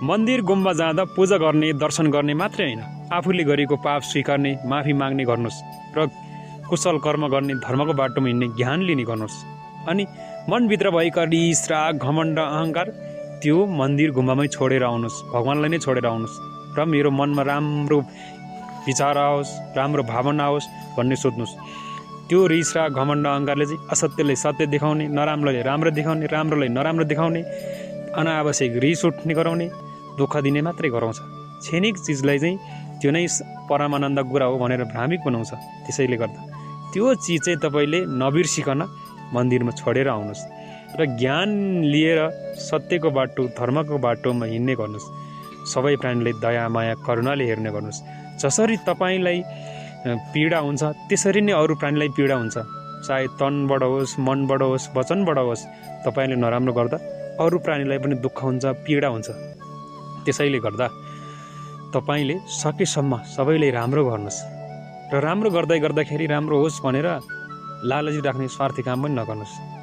मन्दिर गुम्बा जाँदा पूजा गर्ने दर्शन गर्ने मात्रै होइन, आफूले गरेको पाप स्वीकार्ने, माफी माग्ने गर्नुहोस् र कुशल कर्म गर्ने, धर्मको बाटोमा हिँड्ने, ज्ञान लिने गर्नुहोस्। अनि मनभित्र भएका रिस, राग, घमण्ड, अहङ्कार त्यो मन्दिर गुम्बामै छोडेर आउनुहोस्, भगवान्लाई नै छोडेर आउनुहोस् र मेरो मनमा राम्रो विचार आओस्, राम्रो भावना आओस् भन्ने सोध्नुहोस्। त्यो रिस, राग, घमण्ड, अहङ्कारले चाहिँ असत्यलाई सत्य देखाउने, नराम्रोलाई राम्रो देखाउने, राम्रोलाई नराम्रो देखाउने, अनावश्यक रिस उठ्ने गराउने, दुःख दिने मात्रै गराउँछ। क्षणिक चिजलाई चाहिँ त्यो नै परमानन्द कुरा हो भनेर भ्रामिक बनाउँछ। त्यसैले गर्दा त्यो चिज चाहिँ तपाईँले नबिर्सिकन मन्दिरमा छोडेर आउनुहोस् र ज्ञान लिएर सत्यको बाटो, धर्मको बाटोमा हिँड्ने गर्नुहोस्। सबै प्राणीलाई दया, माया, करुणाले हेर्ने गर्नुहोस्। जसरी तपाईँलाई पीडा हुन्छ त्यसरी नै अरू प्राणीलाई पीडा हुन्छ, चाहे तनबाट होस्, मनबाट होस्, वचनबाट होस्। तपाईँले नराम्रो गर्दा अरू प्राणीलाई पनि दुःख हुन्छ, पीडा हुन्छ। त्यसैले गर्दा तपाईँले सकेसम्म सबैलाई राम्रो गर्नुहोस् र राम्रो गर्दै गर्दाखेरि राम्रो होस् भनेर लालची राख्ने स्वार्थी काम पनि नगर्नुहोस्।